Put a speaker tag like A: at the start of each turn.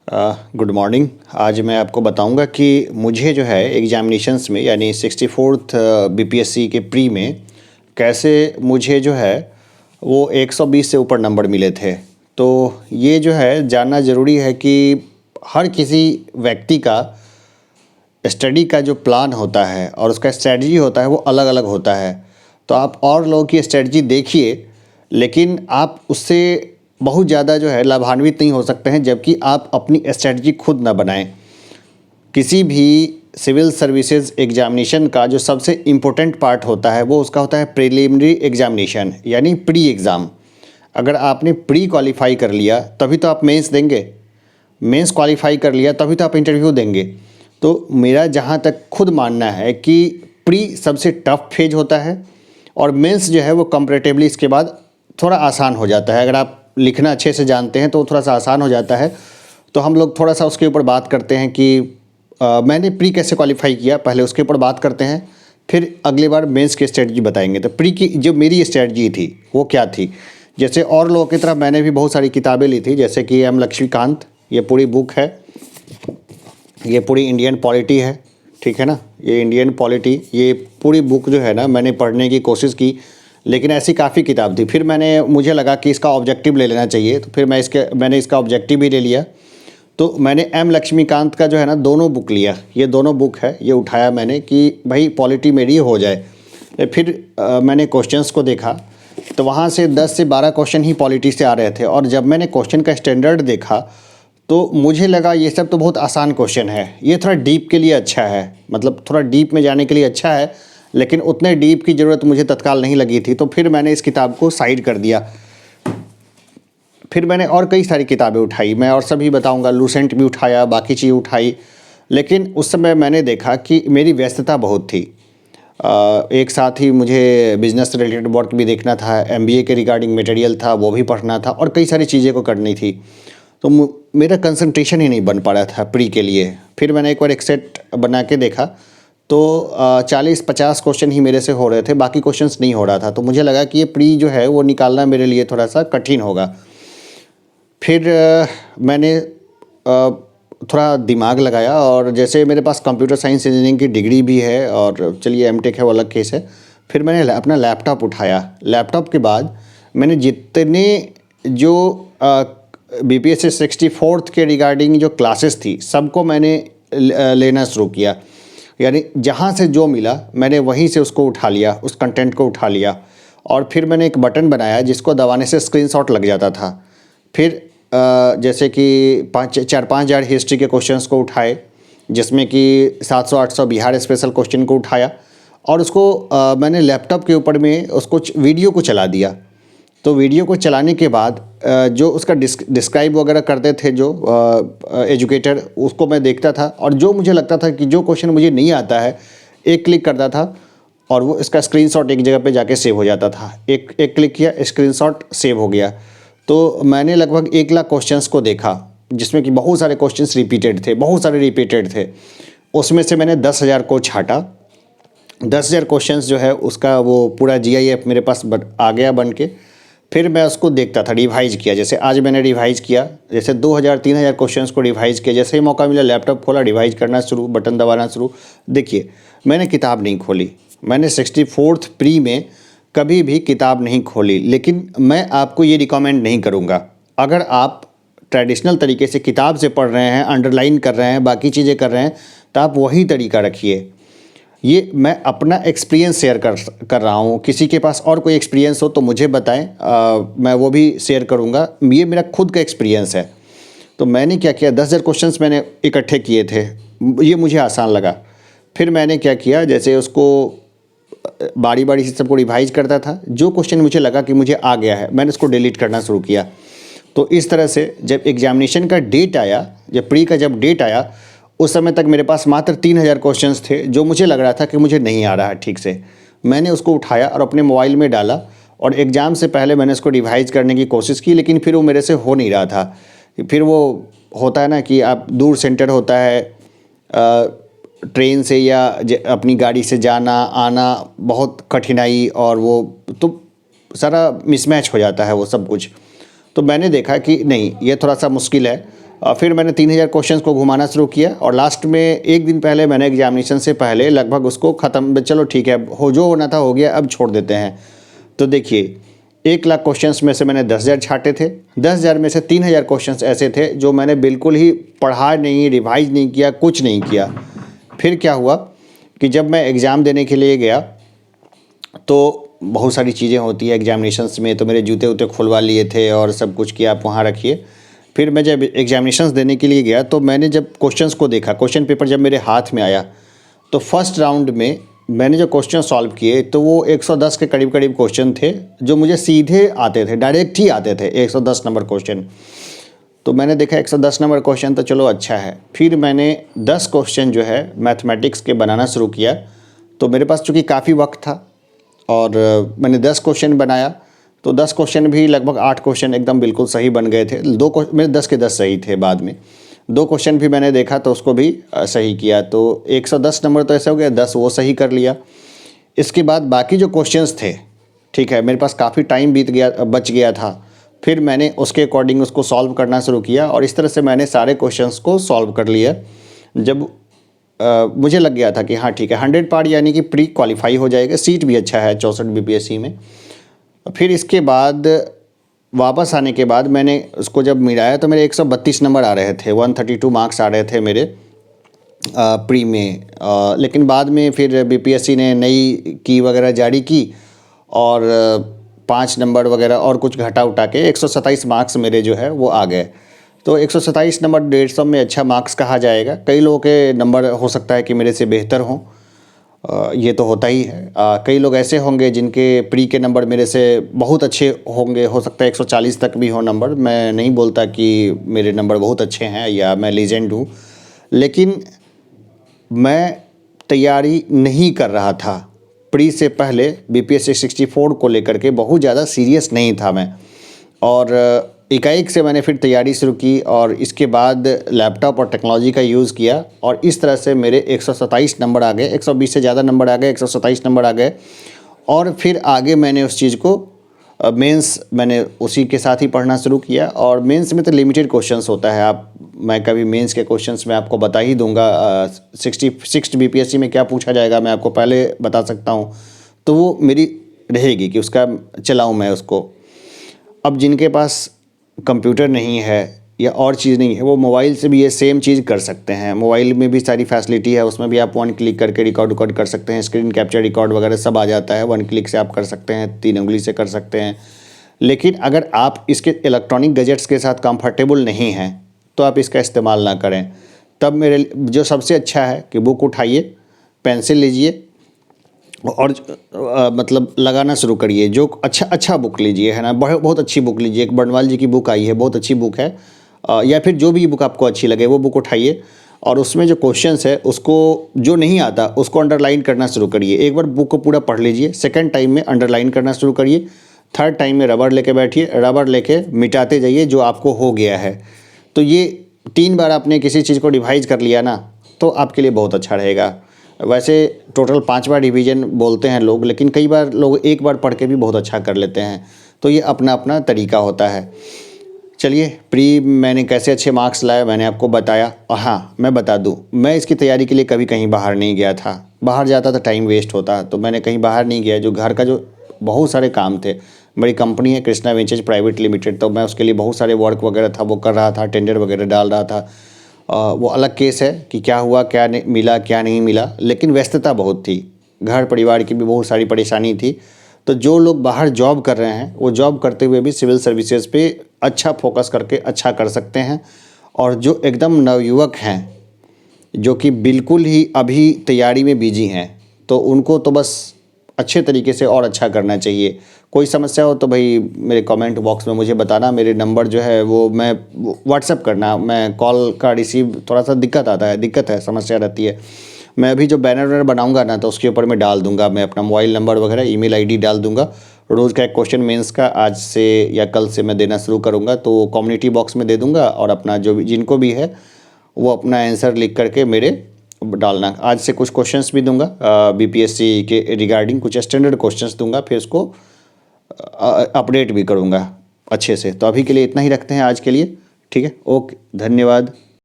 A: Good morning. आज मैं आपको बताऊंगा कि मुझे जो है एग्जामिनेशंस में यानी 64th बीपीएससी के प्री में कैसे मुझे जो है वो 120 से ऊपर नंबर मिले थे। तो ये जो है जानना ज़रूरी है कि हर किसी व्यक्ति का स्टडी का जो प्लान होता है और उसका स्ट्रेटजी होता है वो अलग अलग होता है। तो आप और लोगों की स्ट्रेटजी देखिए, लेकिन आप उससे बहुत ज़्यादा जो है लाभान्वित नहीं हो सकते हैं जबकि आप अपनी स्ट्रेटजी खुद ना बनाएं। किसी भी सिविल सर्विसेज एग्जामिनेशन का जो सबसे इम्पोर्टेंट पार्ट होता है वो उसका होता है प्रिलिमिनरी एग्जामिनेशन यानी प्री एग्ज़ाम। अगर आपने प्री क्वालिफाई कर लिया तभी तो आप मेंस देंगे, मेंस क्वालिफाई कर लिया तभी तो आप इंटरव्यू देंगे। तो मेरा जहाँ तक खुद मानना है कि प्री सबसे टफ फेज होता है और मेंस जो है वो कंपैरेटिवली इसके बाद थोड़ा आसान हो जाता है। अगर आप लिखना अच्छे से जानते हैं तो थोड़ा सा आसान हो जाता है। तो हम लोग थोड़ा सा उसके ऊपर बात करते हैं कि मैंने प्री कैसे क्वालिफाई किया, पहले उसके ऊपर बात करते हैं, फिर अगली बार मेंस की स्ट्रेटजी बताएंगे। तो प्री की जो मेरी स्ट्रेटजी थी वो क्या थी, जैसे और लोगों की तरह मैंने भी बहुत सारी किताबें ली थी, जैसे कि एम लक्ष्मीकांत, ये पूरी बुक है, ये पूरी इंडियन पॉलिटी है, ठीक है ना, ये इंडियन पॉलिटी, ये पूरी बुक जो है ना मैंने पढ़ने की कोशिश की, लेकिन ऐसी काफ़ी किताब थी। फिर मुझे लगा कि इसका ऑब्जेक्टिव ले लेना चाहिए, तो फिर मैंने इसका ऑब्जेक्टिव भी ले लिया। तो मैंने एम लक्ष्मीकांत का जो है ना दोनों बुक लिया, ये दोनों बुक है, ये उठाया मैंने कि भाई पॉलिटी मेरी हो जाए। फिर मैंने क्वेश्चंस को देखा तो वहाँ से 10 से 12 क्वेश्चन ही पॉलिटी से आ रहे थे, और जब मैंने क्वेश्चन का स्टैंडर्ड देखा तो मुझे लगा ये सब तो बहुत आसान क्वेश्चन है, ये थोड़ा डीप के लिए अच्छा है, मतलब थोड़ा डीप में जाने के लिए अच्छा है, लेकिन उतने डीप की ज़रूरत मुझे तत्काल नहीं लगी थी। तो फिर मैंने इस किताब को साइड कर दिया। फिर मैंने और कई सारी किताबें उठाई, मैं और सभी बताऊंगा, लूसेंट भी उठाया, बाकी चीज़ उठाई, लेकिन उस समय मैंने देखा कि मेरी व्यस्तता बहुत थी। एक साथ ही मुझे बिज़नेस से रिलेटेड वर्क भी देखना था, एमबीए के रिगार्डिंग मटेरियल था वो भी पढ़ना था, और कई सारी चीज़ें को करनी थी। तो मेरा कंसंट्रेशन ही नहीं बन पा रहा था प्री के लिए। फिर मैंने एक बार एक सेट बना के देखा तो 40-50 क्वेश्चन ही मेरे से हो रहे थे, बाकी क्वेश्चंस नहीं हो रहा था। तो मुझे लगा कि ये प्री जो है वो निकालना मेरे लिए थोड़ा सा कठिन होगा। फिर मैंने थोड़ा दिमाग लगाया, और जैसे मेरे पास कंप्यूटर साइंस इंजीनियरिंग की डिग्री भी है और चलिए एमटेक है वो अलग केस है। फिर मैंने अपना लैपटॉप उठाया। लैपटॉप के बाद मैंने जितने जो बीपीएससी 64th के रिगार्डिंग जो क्लासेस थी सबको मैंने लेना शुरू किया, यानी जहाँ से जो मिला मैंने वहीं से उसको उठा लिया, उस कंटेंट को उठा लिया। और फिर मैंने एक बटन बनाया जिसको दबाने से स्क्रीनशॉट लग जाता था। फिर जैसे कि 4-5 हज़ार हिस्ट्री के क्वेश्चंस को उठाए, जिसमें कि 700-800 बिहार स्पेशल क्वेश्चन को उठाया, और उसको मैंने लैपटॉप के ऊपर में उसको वीडियो को चला दिया। तो वीडियो को चलाने के बाद जो उसका डिस्क्राइब वगैरह करते थे जो एजुकेटर, उसको मैं देखता था, और जो मुझे लगता था कि जो क्वेश्चन मुझे नहीं आता है एक क्लिक करता था और वो इसका स्क्रीनशॉट एक जगह पे जाके सेव हो जाता था। एक क्लिक किया, स्क्रीनशॉट सेव हो गया। तो मैंने लगभग 1 लाख क्वेश्चंस को देखा, जिसमें कि बहुत सारे क्वेश्चंस रिपीटेड थे, बहुत सारे रिपीटेड थे। उसमें से मैंने 10,000 को छाटा। 10,000 क्वेश्चंस जो है उसका वो पूरा GIF मेरे पास आ गया बन के। फिर मैं उसको देखता था, रिवाइज किया, जैसे आज मैंने रिवाइज किया, जैसे 2,000-3,000 क्वेश्चंस को रिवाइज किया। जैसे ही मौका मिला लैपटॉप खोला, रिवाइज करना शुरू, बटन दबाना शुरू। देखिए, मैंने किताब नहीं खोली, मैंने 64th प्री में कभी भी किताब नहीं खोली, लेकिन मैं आपको ये रिकमेंड नहीं करूँगा। अगर आप ट्रेडिशनल तरीके से किताब से पढ़ रहे हैं, अंडरलाइन कर रहे हैं, बाकी चीज़ें कर रहे हैं, तो आप वही तरीका रखिए। ये मैं अपना एक्सपीरियंस शेयर कर रहा हूँ। किसी के पास और कोई एक्सपीरियंस हो तो मुझे बताएं, मैं वो भी शेयर करूँगा। ये मेरा खुद का एक्सपीरियंस है। तो मैंने क्या किया, 10,000 क्वेश्चंस मैंने इकट्ठे किए थे, ये मुझे आसान लगा। फिर मैंने क्या किया, जैसे उसको बारी बारी से सबको रिवाइज करता था, जो क्वेश्चन मुझे लगा कि मुझे आ गया है मैंने उसको डिलीट करना शुरू किया। तो इस तरह से जब एग्जामिनेशन का डेट आया, जब प्री का जब डेट आया, उस समय तक मेरे पास मात्र 3,000 क्वेश्चंस थे जो मुझे लग रहा था कि मुझे नहीं आ रहा है ठीक से। मैंने उसको उठाया और अपने मोबाइल में डाला, और एग्ज़ाम से पहले मैंने उसको रिवाइज करने की कोशिश की, लेकिन फिर वो मेरे से हो नहीं रहा था। फिर वो होता है ना कि आप दूर सेंटर होता है, ट्रेन से या अपनी गाड़ी से जाना आना बहुत कठिनाई, और वो तो सारा मिसमैच हो जाता है वो सब कुछ। तो मैंने देखा कि नहीं, ये थोड़ा सा मुश्किल है, फिर मैंने 3000 क्वेश्चंस को घुमाना शुरू किया और लास्ट में एक दिन पहले मैंने एग्जामिनेशन से पहले लगभग उसको ख़त्म, चलो ठीक है हो जो होना था हो गया, अब छोड़ देते हैं। तो देखिए 1,00,000 क्वेश्चंस में से मैंने 10,000 छाँटे थे। 10,000 में से 3,000 क्वेश्चंस ऐसे थे जो मैंने बिल्कुल ही पढ़ा नहीं, रिवाइज नहीं किया, कुछ नहीं किया। फिर क्या हुआ कि जब मैं एग्ज़ाम देने के लिए गया तो बहुत सारी चीज़ें होती है एग्जामिनेशंस में, तो मेरे जूते वूते खुलवा लिए थे और सब कुछ किया, आप वहाँ रखिए। फिर मैं जब एग्जामिनेशंस देने के लिए गया तो मैंने जब क्वेश्चंस को देखा, क्वेश्चन पेपर जब मेरे हाथ में आया तो फर्स्ट राउंड में मैंने जो क्वेश्चन सॉल्व किए तो वो 110 के करीब करीब क्वेश्चन थे जो मुझे सीधे आते थे, डायरेक्ट ही आते थे 110 नंबर क्वेश्चन। तो मैंने देखा 110 नंबर क्वेश्चन तो चलो अच्छा है। फिर मैंने 10 क्वेश्चन जो है मैथमेटिक्स के बनाना शुरू किया। तो मेरे पास चूँकि काफ़ी वक्त था और मैंने 10 क्वेश्चन बनाया, तो 10 क्वेश्चन भी लगभग 8 क्वेश्चन एकदम बिल्कुल सही बन गए थे। मेरे 10 के 10 सही थे। बाद में 2 क्वेश्चन भी मैंने देखा तो उसको भी सही किया, तो 110 नंबर तो ऐसे हो गया, 10 वो सही कर लिया। इसके बाद बाकी जो क्वेश्चंस थे, ठीक है, मेरे पास काफ़ी टाइम बच गया था। फिर मैंने उसके अकॉर्डिंग उसको सॉल्व करना शुरू किया और इस तरह से मैंने सारे क्वेश्चंस को सॉल्व कर लिया। जब मुझे लग गया था कि हाँ ठीक है 100 पार यानी कि प्री क्वालिफाई हो जाएगा, सीट भी अच्छा है 64 बीपीएससी में। फिर इसके बाद वापस आने के बाद मैंने उसको जब मिलाया तो मेरे 132 नंबर आ रहे थे, 132 मार्क्स आ रहे थे मेरे प्री में। लेकिन बाद में फिर बीपीएससी ने नई की वगैरह जारी की और 5 नंबर वगैरह और कुछ घटा उठा के 127 मार्क्स मेरे जो है वो आ गए। तो 127 नंबर 150 में अच्छा मार्क्स कहा जाएगा। कई लोगों के नंबर हो सकता है कि मेरे से बेहतर हों, ये तो होता ही है। कई लोग ऐसे होंगे जिनके प्री के नंबर मेरे से बहुत अच्छे होंगे, हो सकता है 140 तक भी हो नंबर। मैं नहीं बोलता कि मेरे नंबर बहुत अच्छे हैं या मैं लीजेंड हूँ, लेकिन मैं तैयारी नहीं कर रहा था। प्री से पहले बीपीएससी 64 को लेकर के बहुत ज़्यादा सीरियस नहीं था मैं, और एकाएक से मैंने फिर तैयारी शुरू की और इसके बाद लैपटॉप और टेक्नोलॉजी का यूज़ किया और इस तरह से मेरे 127 नंबर आ गए। 120 से ज़्यादा नंबर आ गए, 127 नंबर आ गए। और फिर आगे मैंने उस चीज़ को मेंस मैंने उसी के साथ ही पढ़ना शुरू किया। और मेंस में तो लिमिटेड क्वेश्चंस होता है, मैं कभी मेंस के क्वेश्चंस में आपको बता ही दूंगा। 66 बीपीएससी में क्या पूछा जाएगा मैं आपको पहले बता सकता हूँ, तो वो मेरी रहेगी कि उसका चलाऊँ मैं उसको। अब जिनके पास कंप्यूटर नहीं है या और चीज़ नहीं है, वो मोबाइल से भी ये सेम चीज़ कर सकते हैं। मोबाइल में भी सारी फैसिलिटी है, उसमें भी आप 1 क्लिक करके रिकॉर्ड कर सकते हैं, स्क्रीन कैप्चर रिकॉर्ड वगैरह सब आ जाता है। 1 क्लिक से आप कर सकते हैं, 3 उंगली से कर सकते हैं। लेकिन अगर आप इसके इलेक्ट्रॉनिक गैजेट्स के साथ कंफर्टेबल नहीं हैं तो आप इसका इस्तेमाल ना करें। तब मेरे जो सबसे अच्छा है कि बुक उठाइए, पेंसिल लीजिए और मतलब लगाना शुरू करिए। जो अच्छा बुक लीजिए, है ना, बहुत अच्छी बुक लीजिए। एक बर्नवाल जी की बुक आई है, बहुत अच्छी बुक है, या फिर जो भी बुक आपको अच्छी लगे वो बुक उठाइए और उसमें जो क्वेश्चंस है उसको, जो नहीं आता उसको अंडरलाइन करना शुरू करिए। एक बार बुक को पूरा पढ़ लीजिए, सेकंड टाइम में अंडरलाइन करना शुरू करिए, थर्ड टाइम में रबड़ लेके बैठिए, रबड़ लेके मिटाते जाइए जो आपको हो गया है। तो ये 3 बार आपने किसी चीज़ को रिवाइज कर लिया ना तो आपके लिए बहुत अच्छा रहेगा। वैसे टोटल 5 बार रिवीजन बोलते हैं लोग, लेकिन कई बार लोग एक बार पढ़ के भी बहुत अच्छा कर लेते हैं। तो ये अपना अपना तरीका होता है। चलिए, प्री मैंने कैसे अच्छे मार्क्स लाए मैंने आपको बताया। और हाँ, मैं बता दूं, मैं इसकी तैयारी के लिए कभी कहीं बाहर नहीं गया था। बाहर जाता तो टाइम वेस्ट होता, तो मैंने कहीं बाहर नहीं गया। जो घर का जो बहुत सारे काम थे, बड़ी कंपनी है कृष्णा वेंचर्स प्राइवेट लिमिटेड, तो मैं उसके लिए बहुत सारे वर्क वगैरह था वो कर रहा था, टेंडर वगैरह डाल रहा था। वो अलग केस है कि क्या हुआ, क्या नहीं मिला, क्या नहीं मिला, लेकिन व्यस्तता बहुत थी, घर परिवार की भी बहुत सारी परेशानी थी। तो जो लोग बाहर जॉब कर रहे हैं वो जॉब करते हुए भी सिविल सर्विसेज पे अच्छा फोकस करके अच्छा कर सकते हैं। और जो एकदम नवयुवक हैं जो कि बिल्कुल ही अभी तैयारी में बिजी हैं, तो उनको तो बस अच्छे तरीके से और अच्छा करना चाहिए। कोई समस्या हो तो भाई मेरे कमेंट बॉक्स में मुझे बताना। मेरे नंबर जो है वो मैं व्हाट्सएप करना, मैं कॉल का रिसीव थोड़ा सा दिक्कत है, समस्या रहती है। मैं अभी जो बैनर वैनर बनाऊंगा ना तो उसके ऊपर मैं डाल दूंगा, मैं अपना मोबाइल नंबर वगैरह ईमेल आईडी डाल दूंगा। रोज़ का एक क्वेश्चन मेंस का आज से या कल से मैं देना शुरू करूँगा, तो कम्युनिटी बॉक्स में दे दूँगा और अपना जो भी जिनको भी है वो अपना आंसर लिख करके मेरे डालना। आज से कुछ क्वेश्चंस भी दूंगा बीपीएससी के रिगार्डिंग, कुछ स्टैंडर्ड क्वेश्चंस दूंगा, फिर उसको अपडेट भी करूंगा अच्छे से। तो अभी के लिए इतना ही रखते हैं आज के लिए। ठीक है, ओके, धन्यवाद।